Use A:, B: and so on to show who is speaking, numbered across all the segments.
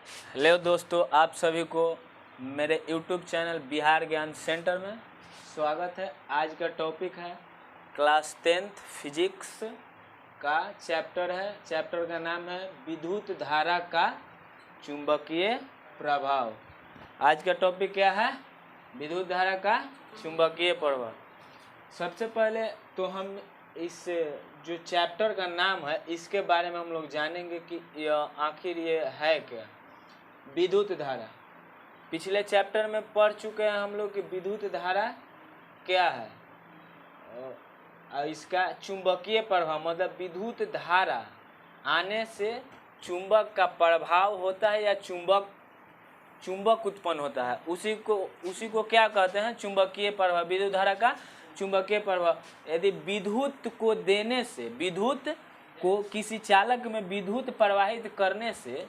A: Hello दोस्तों, आप सभी को मेरे YouTube चैनल बिहार ज्ञान सेंटर में स्वागत है। आज का टॉपिक है क्लास 10th फिजिक्स का चैप्टर का नाम है विद्युत धारा का चुंबकीय प्रभाव। आज का टॉपिक क्या है? विद्युत धारा का चुंबकीय प्रभाव। सबसे पहले तो हम इस जो चैप्टर का नाम है इसके बारे में हम लोग जानेंगे कि यह आखिर ये है क्या। विद्युत धारा पिछले चैप्टर में पढ़ चुके हैं हम लोग कि विद्युत धारा क्या है और इसका चुंबकीय प्रभाव मतलब विद्युत धारा आने से चुंबक का प्रभाव होता है या चुंबक उत्पन्न होता है, उसी को क्या कहते हैं? चुंबकीय प्रभाव। विद्युत धारा का चुंबकीय प्रभाव। यदि विद्युत को देने से, विद्युत को किसी चालक में विद्युत प्रवाहित करने से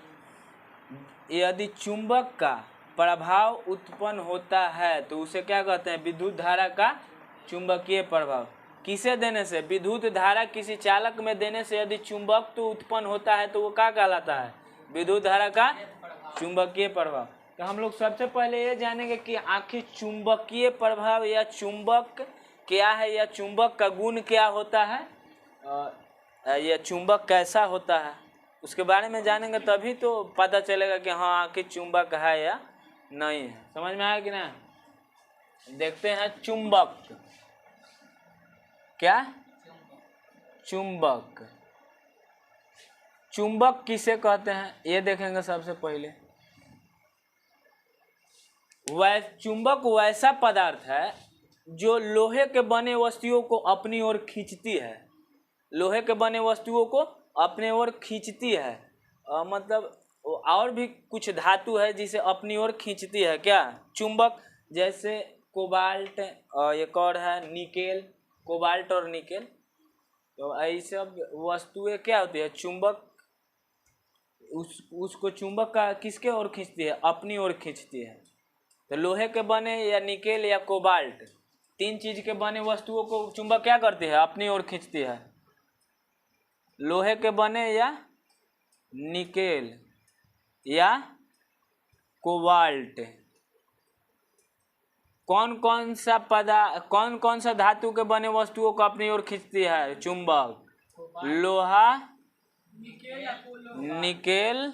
A: यदि चुंबक का प्रभाव उत्पन्न होता है तो उसे क्या कहते हैं? विद्युत धारा का चुंबकीय प्रभाव। किसे देने से? विद्युत धारा किसी चालक में देने से यदि चुंबक तो उत्पन्न होता है तो वो क्या कहलाता है? विद्युत धारा का चुंबकीय प्रभाव। तो हम लोग सबसे पहले ये जानेंगे कि आखिर चुंबकीय प्रभाव या चुंबक क्या है या चुंबक का गुण क्या होता है, या चुंबक कैसा होता है, उसके बारे में जानेंगे तभी तो पता चलेगा कि हाँ आखिर चुंबक है या नहीं है। समझ में आया कि ना? देखते हैं चुंबक क्या? चुंबक किसे कहते हैं ये देखेंगे। सबसे पहले चुंबक वैसा पदार्थ है जो लोहे के बने वस्तुओं को अपनी ओर खींचती है। लोहे के बने वस्तुओं को अपने ओर खींचती है, मतलब और भी कुछ धातु है जिसे अपनी ओर खींचती है। क्या? चुंबक। जैसे कोबाल्ट, एक और है निकेल, कोबाल्ट और निकेल। तो ये सब वस्तुएं क्या होती है? चुंबक। उसको चुंबक का किसके ओर खींचती है? अपनी ओर खींचती है। तो लोहे के बने या निकेल या कोबाल्ट, तीन चीज के बने वस्तुओं को चुंबक क्या करती है? अपनी ओर खींचती है। लोहे के बने या निकेल या कोबाल्ट। कौन कौन सा धातु के बने वस्तुओं को अपनी ओर खींचती है चुंबक? लोहा, निकेल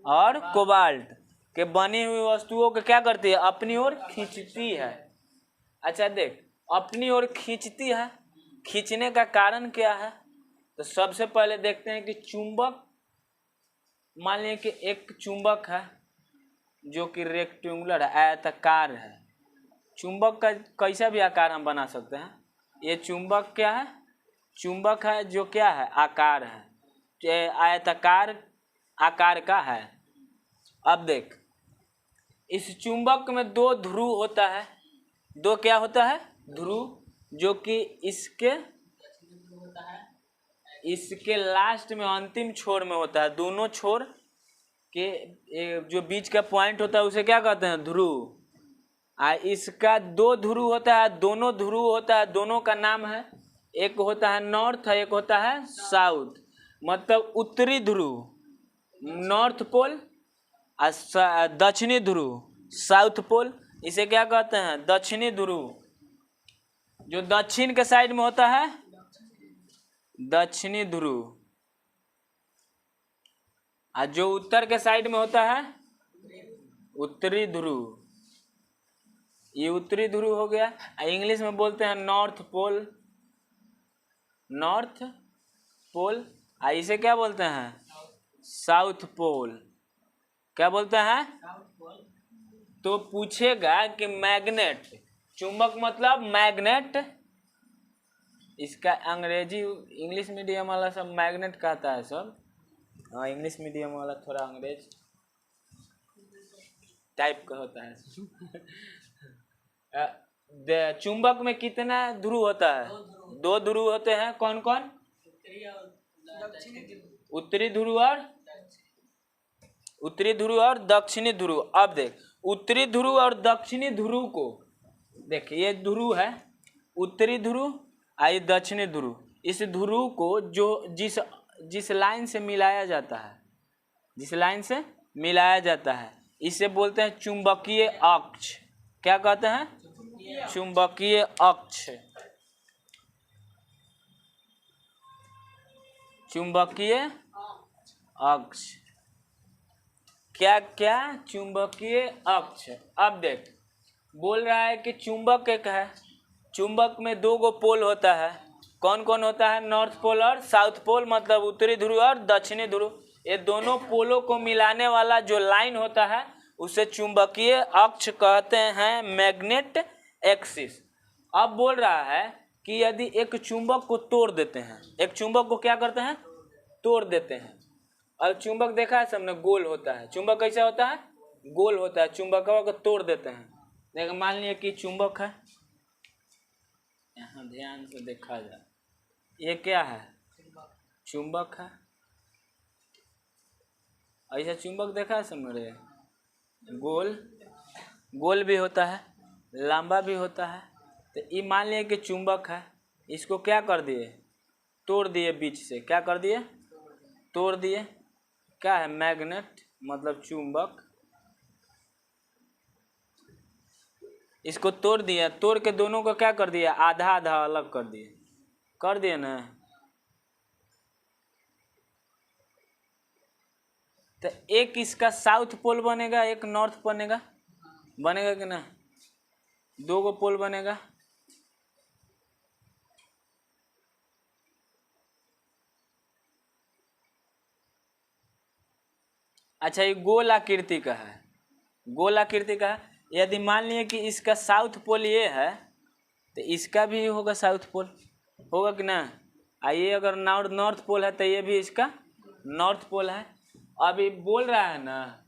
A: और कोबाल्ट के बनी हुई वस्तुओं को क्या करती है? अपनी ओर खींचती है। अच्छा देख, अपनी ओर खींचती है, खींचने का कारण क्या है? तो सबसे पहले देखते हैं कि चुंबक, मान लिया कि एक चुंबक है जो कि रेक्टेंगुलर है, आयताकार है। चुंबक का कैसा भी आकार हम बना सकते हैं। ये चुंबक क्या है? चुंबक है जो क्या है? आकार है, आयताकार आकार का है। अब देख, इस चुंबक में दो ध्रुव होता है। दो क्या होता है? ध्रुव, जो कि इसके लास्ट में अंतिम छोर में होता है। दोनों छोर के जो बीच का पॉइंट होता है उसे क्या कहते हैं? ध्रुव। इसका दो ध्रुव होता है, दोनों ध्रुव होता है। दोनों का नाम है, एक होता है नॉर्थ, एक होता है साउथ। मतलब उत्तरी ध्रुव नॉर्थ पोल और दक्षिणी ध्रुव साउथ पोल। इसे क्या कहते हैं? दक्षिणी ध्रुव। जो दक्षिण के साइड में होता है दक्षिणी ध्रुव, और जो उत्तर के साइड में होता है उत्तरी ध्रुव। ये उत्तरी ध्रुव हो गया। इंग्लिश में बोलते हैं नॉर्थ पोल, नॉर्थ पोल। इसे क्या बोलते हैं? South pole. क्या बोलते हैं? तो पूछेगा कि मैग्नेट, चुंबक मतलब मैग्नेट, इसका अंग्रेजी इंग्लिश मीडियम वाला सब मैग्नेट कहता है सब। हाँ, इंग्लिश मीडियम वाला थोड़ा अंग्रेज टाइप का होता है। चुंबक में कितना ध्रुव होता है? दो ध्रुव होते हैं। कौन कौन? उत्तरी ध्रुव और दक्षिणी ध्रुव। अब देख, उत्तरी ध्रुव और दक्षिणी ध्रुव को देख, ये ध्रुव है उत्तरी ध्रुव, आई दक्षिणी ध्रुव। इस ध्रुव को जो जिस लाइन से मिलाया जाता है, जिस लाइन से मिलाया जाता है, इसे बोलते हैं चुंबकीय अक्ष। क्या कहते हैं? चुंबकीय अक्ष। चुंबकीय अक्ष। क्या क्या? चुंबकीय अक्ष। अब देख, बोल रहा है कि चुंबक एक है, चुंबक में दो गो पोल होता है। कौन कौन होता है? नॉर्थ पोल और साउथ पोल, मतलब उत्तरी ध्रुव और दक्षिणी ध्रुव। ये दोनों पोलों को मिलाने वाला जो लाइन होता है उसे चुंबकीय अक्ष कहते हैं, मैग्नेट एक्सिस। अब बोल रहा है कि यदि एक चुंबक को तोड़ देते हैं, एक चुंबक को क्या करते हैं? तोड़ देते हैं। और चुंबक देखा है सबने, गोल होता है। चुंबक कैसा होता है? गोल होता है। चुंबक को तोड़ देते हैं। देखो, मान लिया कि चुंबक है, यहाँ ध्यान से देखा जाए, ये क्या है? चुंबक है। ऐसा चुंबक देखा है सबने? गोल, गोल भी होता है, लंबा भी होता है। तो ये मान लिया कि चुंबक है, इसको क्या कर दिए? तोड़ दिए बीच से। क्या कर दिए? तोड़ दिए। क्या है? मैग्नेट, मतलब चुंबक। इसको तोड़ दिया, तोड़ के दोनों को क्या कर दिया? आधा आधा अलग कर दिए। कर दिए ना? तो एक इसका साउथ पोल बनेगा, एक नॉर्थ बनेगा। बनेगा कि ना? दो गो पोल बनेगा। अच्छा, ये गोल आकृति का है, गोल आकृति का है। यदि मान लिए कि इसका साउथ पोल ये है, तो इसका भी होगा साउथ पोल, होगा कि ना? ये अगर नॉर्थ पोल है तो ये भी इसका नॉर्थ पोल है। अभी बोल रहा है ना,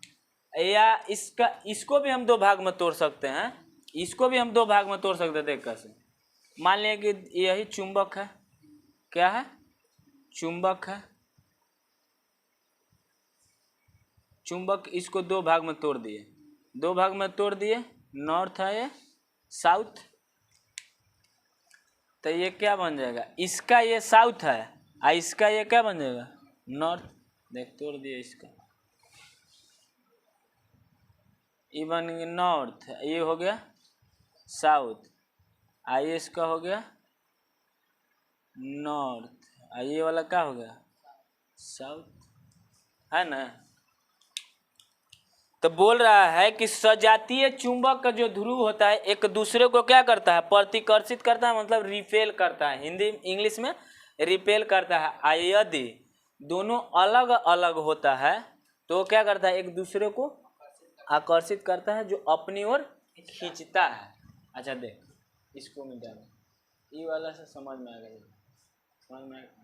A: या इसका, इसको भी हम दो भाग में तोड़ सकते हैं, इसको भी हम दो भाग में तोड़ सकते हैं। देख कैसे? मान लिया कि यही चुंबक है। क्या है? चुंबक है। चुंबक, इसको दो भाग में तोड़ दिए, दो भाग में तोड़ दिए। नॉर्थ है ये, साउथ। तो ये क्या बन जाएगा? इसका ये साउथ है, और इसका ये क्या बन जाएगा? नॉर्थ। देख, तोड़ दिए इसका, ये बन गया नॉर्थ, ये हो गया साउथ। आई इसका हो गया नॉर्थ, ये वाला क्या हो गया? साउथ, है ना? तो बोल रहा है कि सजातीय चुंबक का जो ध्रुव होता है एक दूसरे को क्या करता है? प्रतिकर्षित करता है, मतलब रिपेल करता है। हिंदी इंग्लिश में रिपेल करता है। यदि दोनों अलग अलग होता है तो क्या करता है? एक दूसरे को आकर्षित करता है, जो अपनी ओर खींचता है। अच्छा देख, इसको मिटा दो, ये वाला से समझ में आ गया? समझ में आ गया?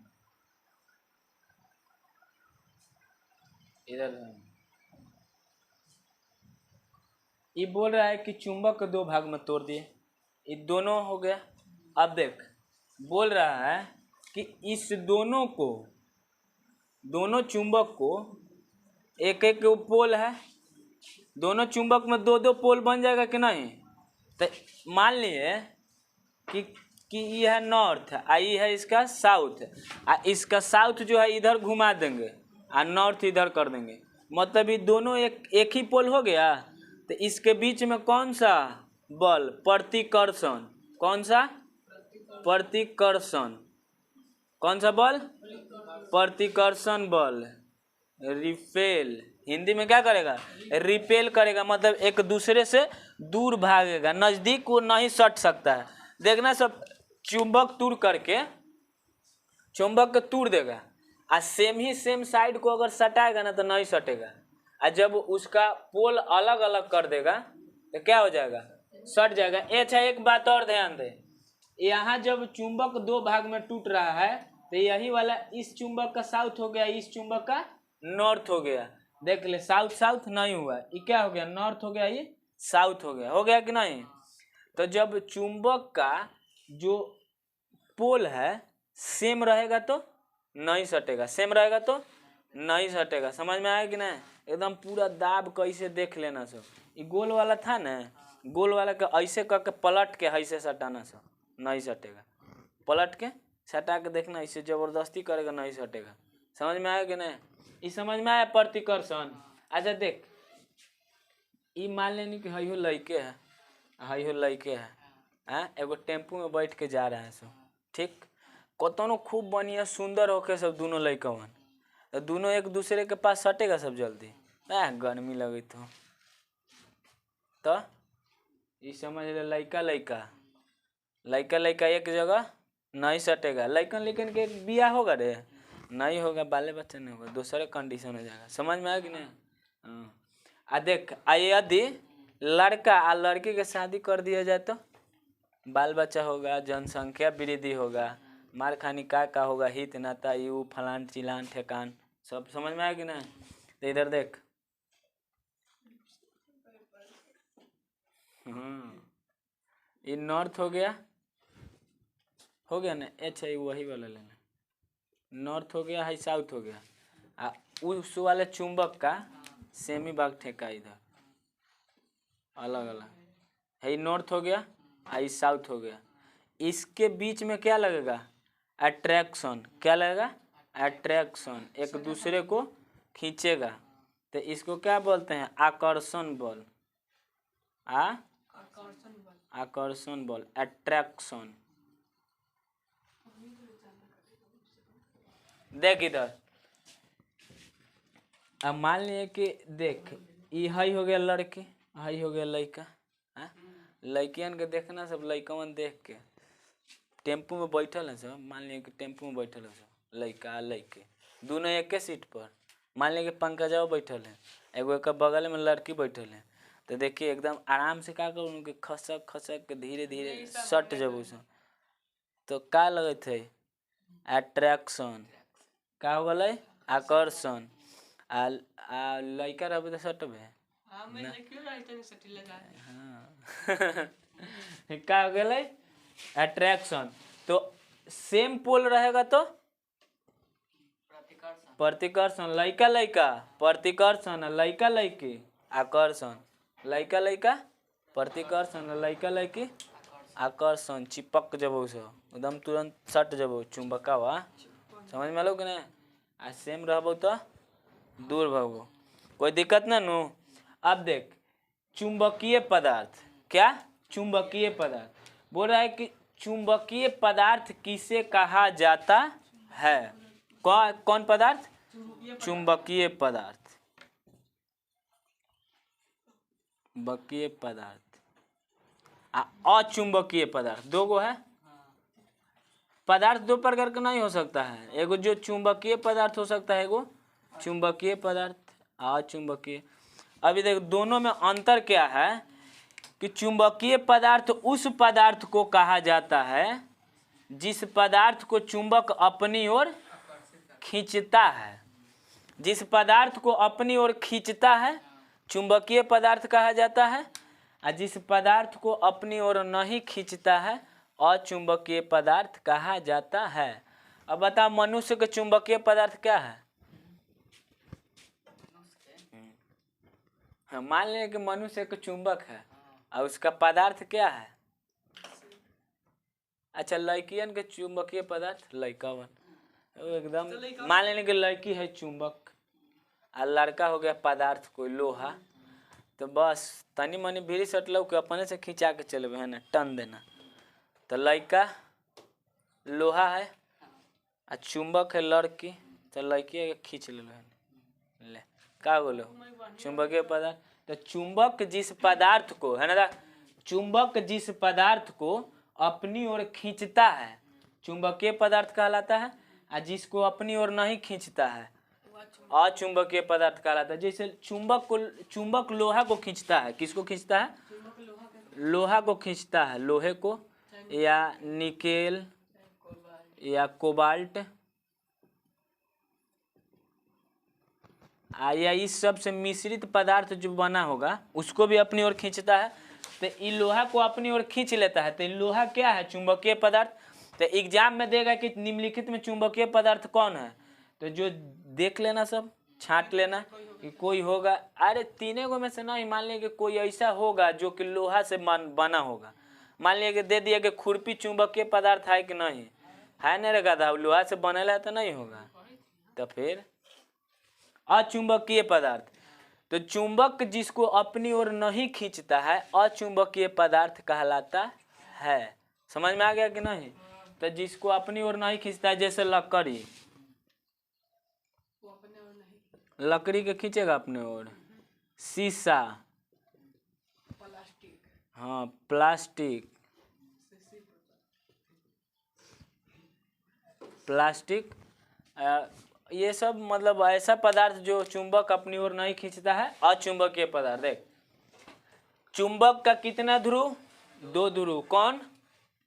A: इधर ये बोल रहा है कि चुंबक को दो भाग में तोड़ दिए, ये दोनों हो गया। अब देख, बोल रहा है कि इस दोनों को, दोनों चुंबक को एक एक पोल है, दोनों चुंबक में दो दो पोल बन जाएगा कि नहीं? तो मान लिए कि ये है नॉर्थ, ये है इसका साउथ, इसका साउथ जो है इधर घुमा देंगे और नॉर्थ इधर कर देंगे, मतलब ये दोनों एक ही पोल हो गया। तो इसके बीच में कौन सा बल? प्रतिकर्षण। कौन सा? प्रतिकर्षण। कौन सा बल? प्रतिकर्षण बल। रिपेल, हिंदी में क्या करेगा? रिपेल करेगा, मतलब एक दूसरे से दूर भागेगा, नजदीक वो नहीं सट सकता है। देखना, सब चुंबक तोड़ करके, चुंबक को तोड़ देगा, और सेम साइड को अगर सटाएगा ना तो नहीं सटेगा, और जब उसका पोल अलग अलग कर देगा तो क्या हो जाएगा? सट जाएगा। अच्छा, एक बात और ध्यान दे, यहाँ जब चुंबक दो भाग में टूट रहा है तो यही वाला इस चुंबक का साउथ हो गया, इस चुंबक का नॉर्थ हो गया। देख ले, साउथ साउथ नहीं हुआ, ये क्या हो गया? नॉर्थ हो गया, ये साउथ हो गया। हो गया कि नहीं? तो जब चुंबक का जो पोल है सेम रहेगा तो नहीं सटेगा, सेम रहेगा तो नहीं सटेगा। समझ में आया कि नहीं? एकदम पूरा दाब कैसे देख लेना। सब ये गोल वाला था ना, गोल वाला का ऐसे करके पलट के ऐसे सटाना, सब नहीं सटेगा। पलट के सटा के देखना, इसे जबरदस्ती करेगा नहीं सटेगा। समझ में आया कि नहीं? ये समझ में आया प्रतिकर्षण। अच्छा देख, ई मान लेनी कि हई हो लड़के है, हई हो लड़के है, एगो टेम्पू में बैठ के जा रहे हैं सब, ठीक, कतनो खूब बढ़िया सुंदर होके सब दोनों लड़कवन, तो दोनों एक दूसरे के पास सटेगा सब जल्दी, गर्मी लगे तो ये समझ ले, लड़का लड़का लड़का लड़का एक जगह नहीं सटेगा, लड़कन लेकिन के बिया होगा रे, नहीं होगा, बाले बच्चा नहीं होगा, दूसरे कंडीशन हो जाएगा, समझ में आया कि नहीं। आ देख, यदि लड़का आ लड़की के शादी कर दिया जाए तो बाल बच्चा होगा, जनसंख्या वृद्धि होगा, मार खानी का होगा, हित नाता यू फलान चिलान ठेकान, सब समझ में आया कि नहीं। तो इधर देख, ये नॉर्थ हो गया ना, अच्छा ये वही वाला लेना, नॉर्थ हो गया है, साउथ हो गया, आ उस वाले चुंबक का सेमी भाग ठेका इधर अलग अलग है, नॉर्थ हो गया, आई साउथ हो गया, इसके बीच में क्या लगेगा, अट्रैक्शन, क्या लगेगा, अट्रैक्शन, एक दूसरे को खींचेगा, तो इसको क्या बोलते हैं, आकर्षण बल, आकर्षण बल, अट्रैक्शन। देख इधर, अब मान लिए कि देख, ये हई हो गया लड़की, हई हो गया लड़का, लड़कियन के देखना, सब लड़कवन देख के टेम्पू में बैठल है सब, मान लिया कि टेम्पू में बैठल है सब लड़का लड़के दोनों एक के सीट पर, मान लिया कि पंकजा बैठल है, एगो एक बगल में लड़की बैठल है, तो देखिए एकदम आराम से क्या करूँ कि खसक खसक के धीरे धीरे सट जब उस, तो का लगत है, अट्रैक्शन, का हो गए, आकर्षण, आ लड़का रहे तो सटबे, का हो गए अट्रैक्शन, तो सेम पोल रहेगा तो प्रतिकर्षण, लड़का लड़का प्रतिकर्षण, लड़का लड़की आकर्षण, लड़का लड़का प्रतिकर्षण, लड़का लड़की आकर्षण, चिपक जब एकदम तुरंत सट जब चुंबका हुआ, समझ में लो कि नहीं, आ सेम रहबो तो दूर भागो, कोई दिक्कत ना नु। अब देख, चुंबकीय पदार्थ, क्या चुंबकीय पदार्थ, बोल रहा है कि चुंबकीय पदार्थ किसे कहा जाता है, कौन पदार्थ, चुंबकीय पदार्थ, चुंबकीय पदार्थ, अचुंबकीय पदार्थ, दो गो है, पदार्थ दो प्रकार का नहीं हो सकता है, एगो जो चुंबकीय पदार्थ हो सकता है, एगो चुंबकीय पदार्थ, अचुंबकीय। अभी देख दोनों में अंतर क्या है कि चुंबकीय पदार्थ उस पदार्थ को कहा जाता है जिस पदार्थ को चुंबक अपनी ओर खींचता है, जिस पदार्थ को अपनी ओर खींचता है चुंबकीय पदार्थ कहा जाता है, और जिस पदार्थ को अपनी ओर नहीं खींचता है अचुंबकीय पदार्थ कहा जाता है। अब बता, मनुष्य के चुंबकीय पदार्थ क्या है, मान लें कि मनुष्य एक चुंबक है और उसका पदार्थ क्या है, अच्छा लड़कियन के चुंबकीय पदार्थ लड़कावन, एकदम मान लेने कि लड़की है चुंबक और लड़का हो गया पदार्थ कोई लोहा, तो बस तनी मनी भीड़ सटल के अपने से खिंचा के चलबे है ना, टन देना, तो लड़का लोहा है और चुंबक है लड़की, तो लड़की खींच ले का बोलो चुंबकीय पदार्थ। तो चुंबक जिस पदार्थ को है ना, चुंबक जिस पदार्थ को अपनी ओर खींचता है चुंबकीय पदार्थ कहलाता है, और जिसको अपनी ओर नहीं खींचता है अचुंबकीय पदार्थ कहलाता है। जैसे चुंबक लोहा को खींचता है, किसको खींचता है, लोहा को खींचता है, लोहे को या निकेल या कोबाल्ट या इस सब से मिश्रित पदार्थ जो बना होगा उसको भी अपनी ओर खींचता है, तो ये लोहा को अपनी ओर खींच लेता है, तो लोहा क्या है, चुंबकीय पदार्थ। तो एग्जाम में देगा कि निम्नलिखित में चुंबकीय पदार्थ कौन है, तो जो देख लेना सब छांट लेना कि कोई होगा, अरे तीनों को में से नहीं, मान लिया कि कोई ऐसा होगा जो कि लोहा से बना होगा, मान लिया कि दे दिया कि खुरपी चुंबकीय पदार्थ है कि नहीं है, नहीं रहेगा था लोहा से बनेला तो नहीं होगा, तो फिर अचुंबकीय पदार्थ। तो चुंबक जिसको अपनी ओर नहीं खींचता है अचुंबकीय पदार्थ कहलाता है। समझ में आ गया कि नहीं? तो जिसको अपनी ओर नहीं खींचता है, जैसे लकड़ी, लकड़ी के खींचेगा अपने ओर। शीशा, हाँ प्लास्टिक, प्लास्टिक ये सब मतलब ऐसा पदार्थ जो चुंबक अपनी ओर नहीं खींचता है अचुंबकीय पदार्थ। देख, चुंबक का कितना ध्रुव? 2 ध्रुव। कौन?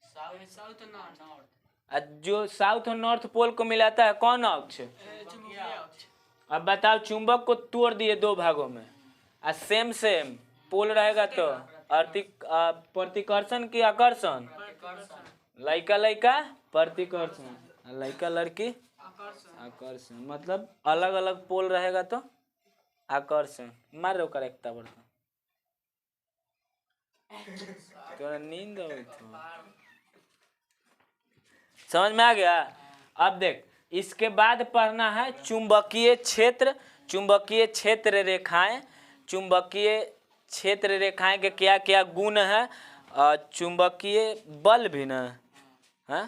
A: साउथ और नॉर्थ। जो साउथ और नॉर्थ पोल को मिलाता है कौन अक्ष? अब बताओ, चुंबक को तोड़ दिए 2 भागों में, सेम पोल रहेगा तो प्रतिकर्षण की आकर्षण? लड़का लड़का प्रतिकर्षण, लड़का लड़की आकर्षण। मतलब अलग अलग पोल रहेगा तो आकर्षण। मार रो करेक्ट बर्तन तो नींद समझ में आ गया? अब देख, इसके बाद पढ़ना है चुंबकीय क्षेत्र। चुंबकीय क्षेत्र रेखाएं, चुंबकीय क्षेत्र रेखाएं के क्या क्या गुण है, चुंबकीय बल भी ना है।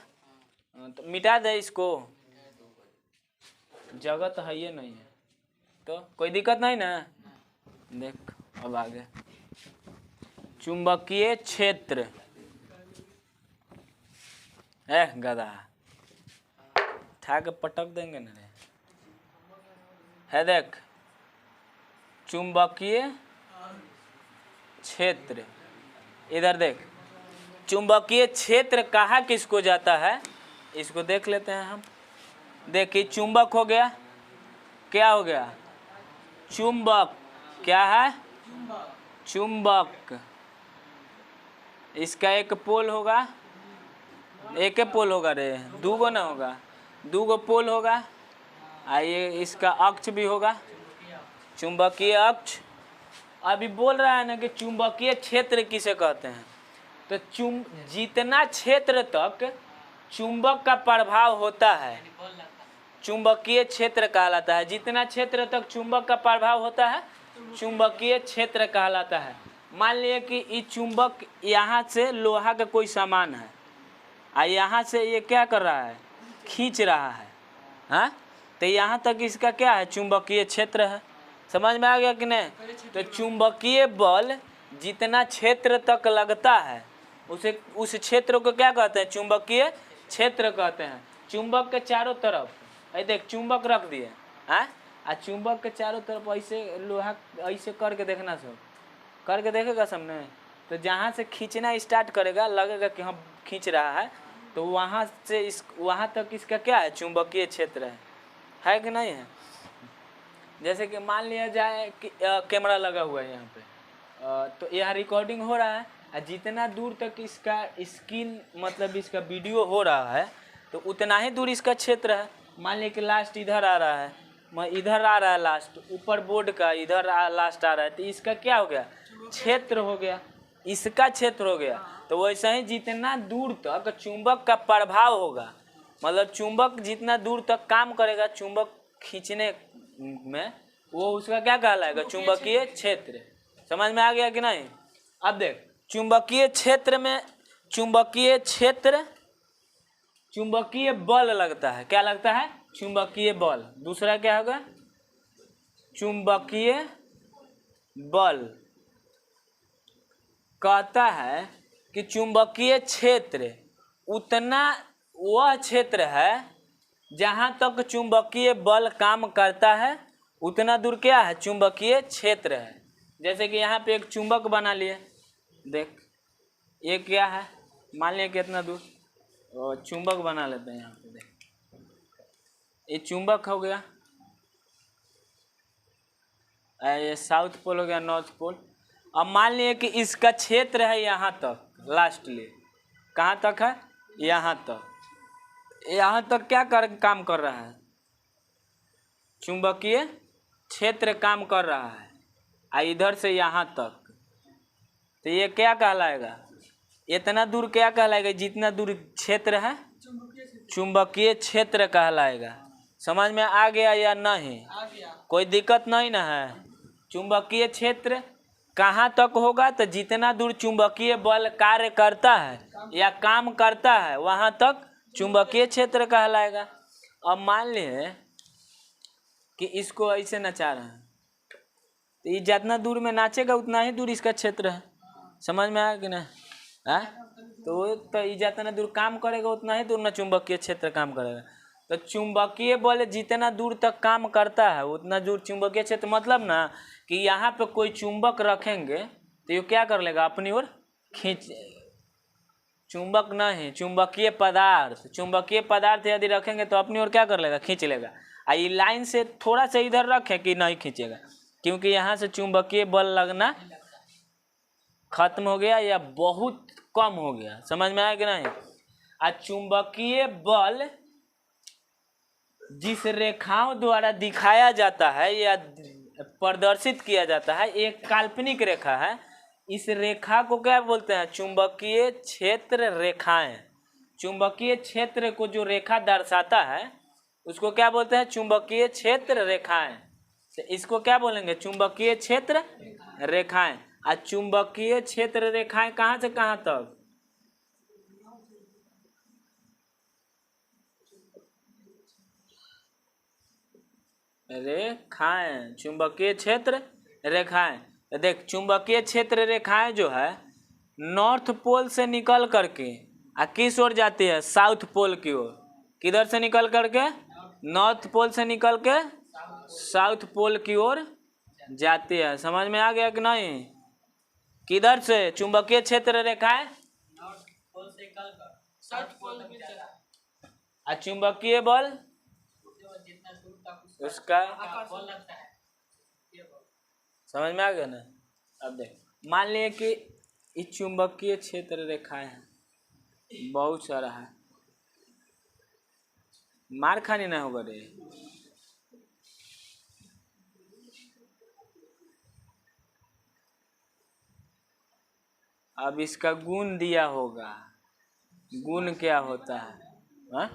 A: तो मिटा दे इसको, जगह तो है ये नहीं है तो कोई दिक्कत नहीं ना। देख अब आगे, चुंबकीय क्षेत्र गधा उठा के पटक देंगे ना रे। है देख, चुंबकीय क्षेत्र, इधर देख, चुंबकीय क्षेत्र कहाँ किसको जाता है इसको देख लेते हैं हम। देखिए, चुंबक हो गया, क्या हो गया? चुंबक। क्या है? चुंबक। इसका एक पोल होगा, एक पोल होगा रे, 2 गो ना होगा, 2 गो पोल होगा। आइए, इसका अक्ष भी होगा, चुंबकीय अक्ष। अभी बोल रहा है ना कि चुंबकीय क्षेत्र किसे कहते हैं, तो जितना क्षेत्र तक चुंबक का प्रभाव होता है चुंबकीय क्षेत्र कहलाता है। जितना क्षेत्र तक चुंबक का प्रभाव होता है चुंबकीय क्षेत्र कहलाता है। मान लिया कि ये चुंबक यहाँ से लोहा का कोई सामान है, यहाँ से ये क्या कर रहा है? खींच रहा है, हाँ, तो यहाँ तक इसका क्या है? चुंबकीय क्षेत्र है। समझ में आ गया कि नहीं? तो चुंबकीय बल जितना क्षेत्र तक लगता है उस क्षेत्र को क्या कहते हैं? चुंबकीय क्षेत्र कहते हैं। चुंबक के चारों तरफ देख, चुंबक रख दिए, हाँ, चुंबक के चारों तरफ ऐसे लोहा ऐसे करके देखना, सब करके देखेगा सामने, तो जहाँ से खींचना स्टार्ट करेगा लगेगा कि हम खींच रहा है, तो वहाँ से वहाँ तक इसका क्या है? चुंबकीय क्षेत्र है कि नहीं है? जैसे कि मान लिया जाए कि कैमरा लगा हुआ है यहाँ पे, तो यहाँ रिकॉर्डिंग हो रहा है, जितना दूर तक इसका स्क्रीन मतलब इसका वीडियो हो रहा है तो उतना ही दूर इसका क्षेत्र है। मान लिया कि लास्ट इधर आ रहा है, मैं इधर आ रहा है, लास्ट ऊपर बोर्ड का इधर लास्ट आ रहा है, तो इसका क्या हो गया? क्षेत्र हो गया, इसका क्षेत्र हो गया। तो वैसे ही जितना दूर तक चुंबक का प्रभाव होगा, मतलब चुंबक जितना दूर तक काम करेगा चुंबक खींचने में, वो उसका क्या कहलाएगा? चुंबकीय क्षेत्र। समझ में आ गया कि नहीं? अब देख, चुंबकीय क्षेत्र में चुंबकीय बल लगता है। क्या लगता है? चुंबकीय बल। दूसरा क्या होगा? चुंबकीय बल कहता है कि चुंबकीय क्षेत्र उतना वह क्षेत्र है जहाँ तक चुंबकीय बल काम करता है उतना दूर क्या है? चुंबकीय क्षेत्र है। जैसे कि यहाँ पे एक चुंबक बना लिए, देख ये क्या है, मान लिया कितना दूर, और चुंबक बना लेते हैं यहाँ पे। देख ये चुंबक हो गया, ये साउथ पोल हो गया, नॉर्थ पोल। अब मान लिया कि इसका क्षेत्र है यहाँ तक, लास्टली कहाँ तक है? यहाँ तक। यहाँ तक क्या काम कर रहा है? चुंबकीय क्षेत्र काम कर रहा है, इधर से यहाँ तक, तो ये क्या कहलाएगा? इतना दूर क्या कहलाएगा? जितना दूर क्षेत्र है चुंबकीय क्षेत्र कहलाएगा। समझ में आ गया या नहीं? कोई दिक्कत नहीं ना है? चुंबकीय क्षेत्र कहाँ तक होगा, तो जितना दूर चुंबकीय बल कार्य करता है या काम करता है वहाँ तक चुंबकीय क्षेत्र कहलाएगा। अब मान लिए कि इसको ऐसे नचा रहे हैं, तो ये जितना दूर में नाचेगा उतना ही दूर इसका क्षेत्र है। समझ में आया कि नहीं? है तो ये जितना दूर काम करेगा उतना ही दूर ना चुंबकीय क्षेत्र काम करेगा। तो चुंबकीय बल जितना दूर तक काम करता है उतना दूर चुंबकीय क्षेत्र, मतलब ना कि यहाँ पे कोई चुंबक रखेंगे तो ये क्या कर लेगा, अपनी ओर खींच, चुंबक नहीं चुंबकीय पदार्थ यदि रखेंगे तो अपनी ओर क्या कर लेगा, खींच लेगा। ये लाइन से थोड़ा सा इधर रखे कि नहीं खींचेगा, क्योंकि यहाँ से चुंबकीय बल लगना खत्म हो गया या बहुत कम हो गया। समझ में आया कि नहीं? चुंबकीय बल जिस रेखाओं द्वारा दिखाया जाता है या प्रदर्शित किया जाता है एक काल्पनिक रेखा है। इस रेखा को क्या बोलते हैं, चुंबकीय क्षेत्र रेखाएं। चुंबकीय क्षेत्र को जो रेखा दर्शाता है उसको क्या बोलते हैं, चुंबकीय क्षेत्र रेखाएं। तो इसको क्या बोलेंगे, चुंबकीय क्षेत्र रेखाएं। चुंबकीय क्षेत्र रेखाएं कहाँ से कहाँ तक, रेखाएं, चुंबकीय क्षेत्र रेखाएं। देख चुंबकीय क्षेत्र रेखाएं जो है नॉर्थ पोल से निकल करके किस ओर जाती है, साउथ पोल की ओर। किधर से निकल करके, नॉर्थ पोल से निकल के साउथ पोल की ओर जाती है। समझ में आ गया कि नहीं? किधर से चुंबकीय क्षेत्र रेखाएं नॉर्थ पोल से निकलकर साउथ पोल में जाता है। चुंबकीय बल उसका समझ में आ गया ना? अब देख मान लिए कि इस चुंबकीय क्षेत्र रेखाएं हैं, बहुत सारा है, मार खानी ना होगा रे। अब इसका गुण दिया होगा, गुण क्या होता है? हाँ?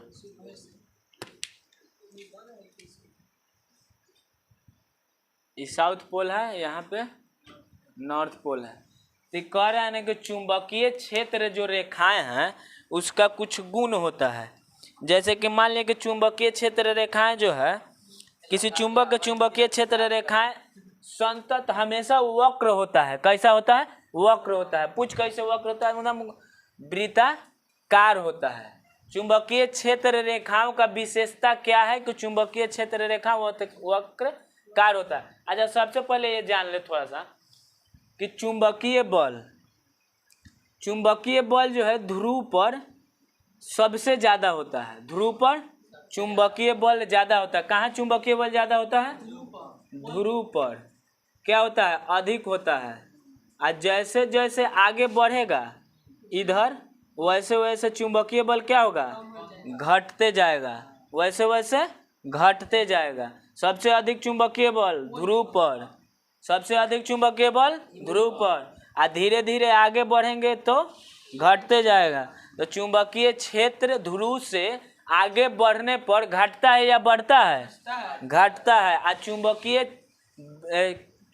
A: ये साउथ पोल है, यहाँ पे नॉर्थ पोल है। तो कह रहे हैं कि चुंबकीय क्षेत्र जो रेखाएं हैं उसका कुछ गुण होता है। जैसे कि मान लिया कि चुंबकीय क्षेत्र रेखाएं जो है, किसी चुंबक के चुंबकीय क्षेत्र रेखाएं संतत हमेशा वक्र होता है। कैसा होता है, वक्र होता है। पूछ कैसे वक्र होता है, मतलब वृत्ताकार होता है। चुंबकीय क्षेत्र रेखाओं का विशेषता क्या है कि चुंबकीय क्षेत्र रेखा वक्राकार होता है। अच्छा सबसे पहले ये जान ले थोड़ा सा कि चुंबकीय बल जो है ध्रुव पर सबसे ज्यादा होता है। ध्रुव पर चुंबकीय बल ज्यादा होता है। कहाँ चुंबकीय बल ज्यादा होता है, ध्रुव पर क्या होता है, अधिक होता है। और जैसे जैसे आगे बढ़ेगा इधर वैसे वैसे चुंबकीय बल क्या होगा, घटते जाएगा, वैसे वैसे घटते जाएगा। सबसे अधिक चुंबकीय बल ध्रुव पर, सबसे अधिक चुंबकीय बल ध्रुव पर, और धीरे धीरे आगे बढ़ेंगे तो घटते जाएगा। तो चुंबकीय क्षेत्र ध्रुव से आगे बढ़ने पर घटता है या बढ़ता है, घटता है। और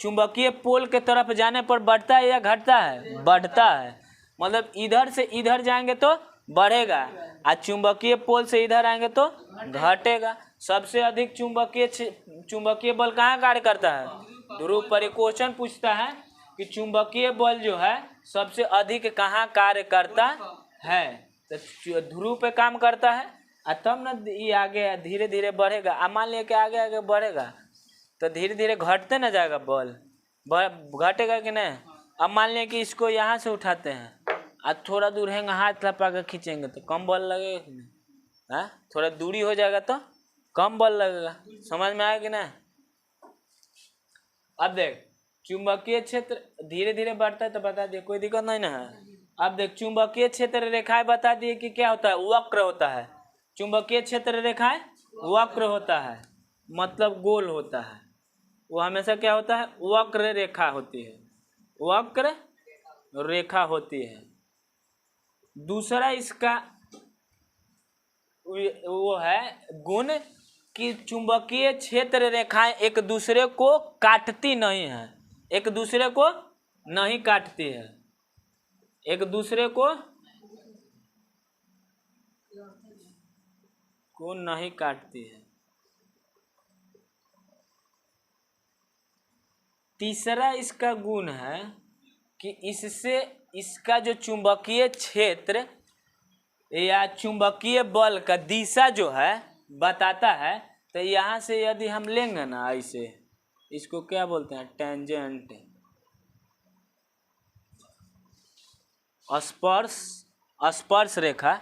A: चुंबकीय पोल के तरफ जाने पर बढ़ता है या घटता है, बढ़ता है। मतलब इधर से इधर जाएंगे तो बढ़ेगा और चुंबकीय पोल से इधर आएंगे तो घटेगा। सबसे अधिक चुंबकीय बल कहाँ कार्य करता है, ध्रुव पर। क्वेश्चन पूछता है कि चुंबकीय बल जो है सबसे अधिक कहाँ कार्य करता है, तो ध्रुव पे काम करता है। तब ना ये आगे धीरे धीरे बढ़ेगा। मान लिया कि आगे आगे बढ़ेगा तो धीरे धीरे घटते ना जाएगा बल, घटेगा कि नहीं। अब मान लिया कि इसको यहाँ से उठाते हैं और थोड़ा दूर है हाथ लपा कर खींचेंगे तो कम बल लगेगा कि नहीं, हाँ? थोड़ा दूरी हो जाएगा तो कम बल लगेगा। समझ में आया कि नहीं? अब देख चुंबकीय क्षेत्र धीरे धीरे बढ़ता है तो बता दिए, कोई दिक्कत नहीं ना है। अब देख चुंबकीय क्षेत्र रेखाएं बता दिए कि क्या होता है, वक्र होता है। चुंबकीय क्षेत्र रेखाएं वक्र होता है, मतलब गोल होता है। वो हमेशा क्या होता है, वक्र रेखा होती है, वक्र रेखा होती है। दूसरा इसका वो है गुण कि चुंबकीय क्षेत्र रेखाएं एक दूसरे को काटती नहीं है, एक दूसरे को नहीं काटती है, एक दूसरे को नहीं काटती है। तीसरा इसका गुण है कि इससे इसका जो चुंबकीय क्षेत्र या चुंबकीय बल का दिशा जो है बताता है। तो यहाँ से यदि हम लेंगे ना ऐसे, इसको क्या बोलते हैं, टेंजेंट, स्पर्श रेखा।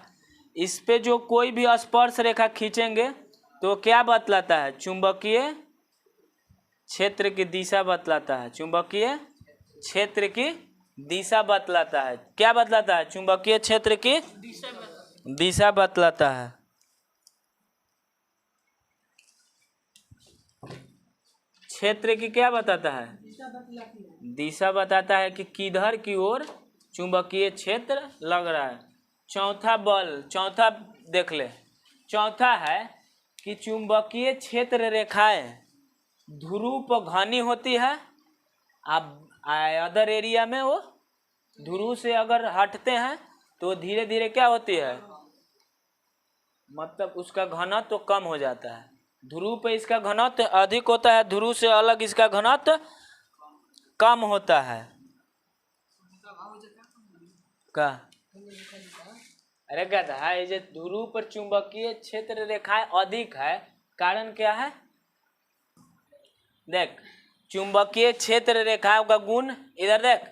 A: इस पे जो कोई भी स्पर्श रेखा खींचेंगे तो क्या बतलाता है, चुंबकीय क्षेत्र की दिशा बतलाता है, चुंबकीय क्षेत्र की दिशा बतलाता है। क्या बतलाता है, चुंबकीय क्षेत्र की दिशा बतलाता है। क्षेत्र की क्या बताता है, दिशा बताता है कि किधर की ओर चुंबकीय क्षेत्र लग रहा है। चौथा बल, चौथा देख ले, चौथा है कि चुंबकीय क्षेत्र रेखाएं ध्रुव पर घनी होती है। अब अदर एरिया में वो ध्रुव से अगर हटते हैं तो धीरे धीरे क्या होती है, मतलब उसका घनत्व तो कम हो जाता है। ध्रुव पे इसका घनत्व अधिक होता है, ध्रुव से अलग इसका घनत्व कम होता है। का अरे कहता है ये ध्रुव पर चुंबकीय क्षेत्र रेखाएं अधिक है, कारण क्या है, देख चुंबकीय क्षेत्र रेखाओं का गुण इधर देख,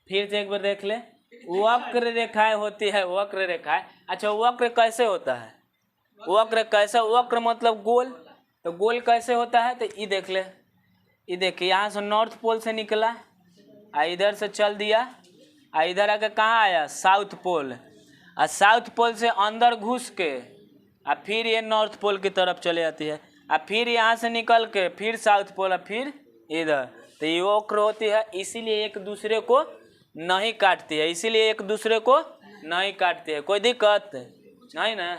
A: फिर से एक बार देख ले। वक्र रेखाएं होती है, वक्र रेखाएं। अच्छा वक्र कैसे होता है, वक्र कैसे, वक्र मतलब गोल, तो गोल कैसे होता है, तो ये देख ले, ये देखिए यहाँ से नॉर्थ पोल से निकला, इधर से चल दिया, इधर आके कहाँ आया, साउथ पोल, और साउथ पोल से अंदर घुस के फिर ये नॉर्थ पोल की तरफ चले जाती है, फिर यहाँ से निकल के फिर साउथ पोल, फिर इधर। तो ये वक्र होती है, इसीलिए एक दूसरे को नहीं काटती है, इसीलिए एक दूसरे को नहीं काटती है। कोई दिक्कत नहीं ना,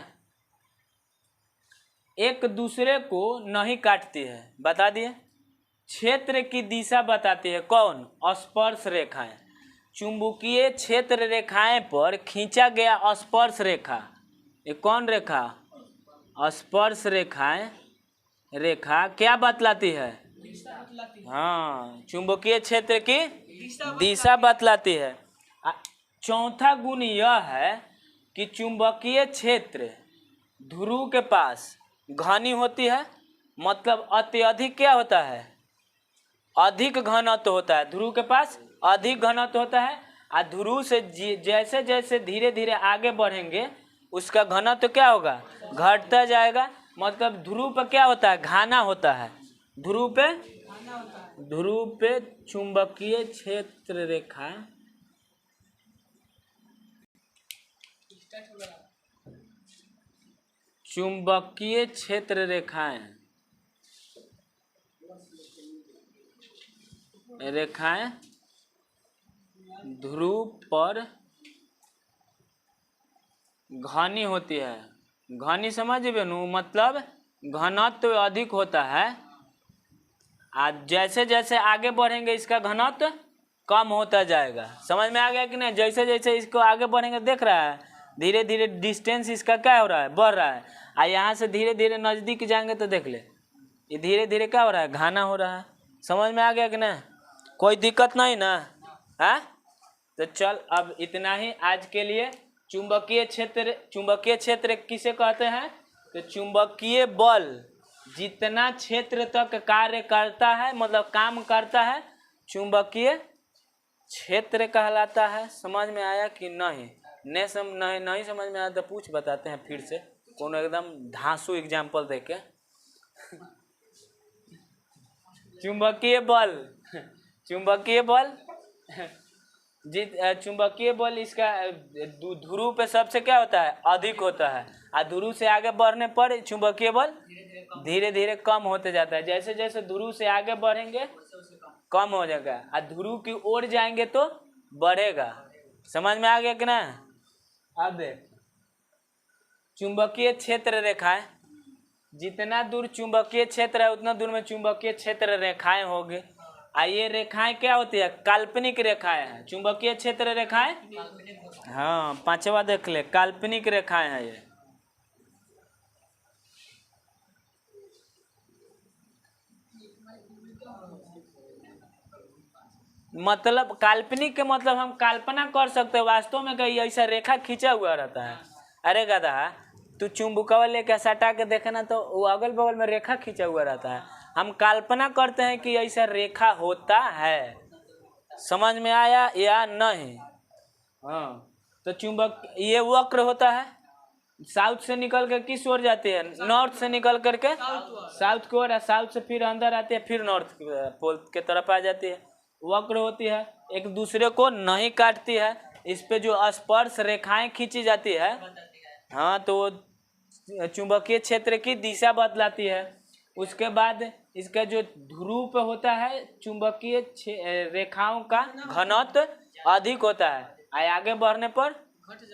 A: एक दूसरे को नहीं काटती है, बता दिए। क्षेत्र की दिशा बताती है कौन, स्पर्श रेखाएं। चुंबकीय क्षेत्र रेखाएं पर खींचा गया स्पर्श रेखा, ये कौन रेखा, स्पर्श रेखाएं, रेखा क्या बतलाती है, हाँ चुंबकीय क्षेत्र की दिशा बतलाती है। चौथा गुण यह है कि चुंबकीय क्षेत्र ध्रुव के पास घनी होती है, मतलब अत्यधिक क्या होता है, अधिक घनत्व होता है, ध्रुव के पास अधिक घनत्व होता है। और ध्रुव से जैसे जैसे धीरे धीरे आगे बढ़ेंगे उसका घनत्व क्या होगा, घटता जाएगा। मतलब ध्रुव पर क्या होता है, घाना होता है, ध्रुव पे चुंबकीय क्षेत्र रेखा चुंबकीय क्षेत्र रेखाएं ध्रुव पर घनी होती है। घनी समझ बेनू, मतलब घनत्व अधिक होता है, आज जैसे जैसे आगे बढ़ेंगे इसका घनत्व कम होता जाएगा। समझ में आ गया कि नहीं, जैसे जैसे इसको आगे बढ़ेंगे, देख रहा है धीरे धीरे डिस्टेंस इसका क्या हो रहा है, बढ़ रहा है। यहाँ से धीरे धीरे नज़दीक जाएंगे तो देख ले, ये धीरे धीरे क्या हो रहा है, घाना हो रहा है। समझ में आ गया कि नहीं, कोई दिक्कत नहीं ना, हाँ। तो चल अब इतना ही आज के लिए। चुंबकीय क्षेत्र किसे कहते हैं, तो चुंबकीय बल जितना क्षेत्र तक कार्य करता है, मतलब काम करता है, चुंबकीय क्षेत्र कहलाता है। समझ में आया कि नहीं, नहीं समझ में आया तो पूछ, बताते हैं फिर से, कोनो एकदम धांसू एग्जाम्पल देके। चुंबकीय बल इसका ध्रुव पे सबसे क्या होता है, अधिक होता है, और ध्रुव से आगे बढ़ने पर चुंबकीय बल धीरे धीरे कम होते जाता है। जैसे जैसे ध्रुव से आगे बढ़ेंगे कम हो जाएगा, और ध्रुव की ओर जाएंगे तो बढ़ेगा। समझ में आ गया कि ना। अब चुंबकीय क्षेत्र रेखाएं जितना दूर चुंबकीय क्षेत्र है उतना दूर में चुंबकीय क्षेत्र रेखाएं होगी। ये रेखाएं क्या होती है? काल्पनिक रेखाएं हैं। चुंबकीय क्षेत्र रेखाएं, हाँ, पांचवा देख ले, काल्पनिक रेखाएं हैं ये। मतलब काल्पनिक के मतलब हम कल्पना कर सकते हैं, वास्तव में कहीं ऐसा रेखा खींचा हुआ रहता है। अरे गधा, तू चुंबकवा लेके सटा के देखना तो वो अगल बगल में रेखा खींचा हुआ रहता है। हम कल्पना करते हैं कि ऐसा रेखा होता है। समझ में आया या नहीं? हाँ, तो चुंबक ये वक्र होता है, साउथ से निकल कर किस ओर जाती है? नॉर्थ से निकल करके साउथ की ओर, साउथ से फिर अंदर आती है, फिर नॉर्थ पोल के तरफ आ जाती है। वक्र होती है, एक दूसरे को नहीं काटती है। इस पे जो स्पर्श रेखाएं खींची जाती है, हाँ, तो चुंबकीय क्षेत्र की दिशा बदलाती है। उसके बाद इसका जो ध्रुव पे होता है, चुंबकीय रेखाओं का घनत्व अधिक होता है, आगे बढ़ने पर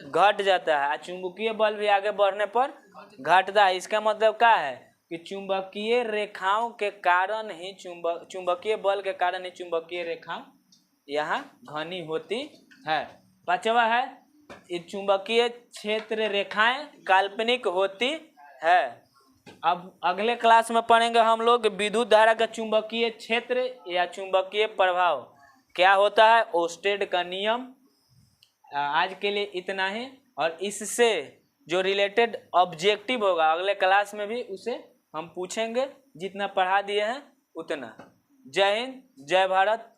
A: घट जाता है। चुंबकीय बल भी आगे बढ़ने पर घटता है। इसका मतलब क्या है कि चुंबकीय रेखाओं के कारण ही चुंबकीय बल के कारण ही चुंबकीय रेखा यहाँ घनी होती है। पांचवा है, चुंबकीय क्षेत्र रेखाएं काल्पनिक होती है। अब अगले क्लास में पढ़ेंगे हम लोग विद्युत धारा का चुंबकीय क्षेत्र या चुंबकीय प्रभाव क्या होता है, ओस्टेड का नियम। आज के लिए इतना ही, और इससे जो रिलेटेड ऑब्जेक्टिव होगा अगले क्लास में भी उसे हम पूछेंगे, जितना पढ़ा दिए हैं उतना। जय हिंद, जय भारत।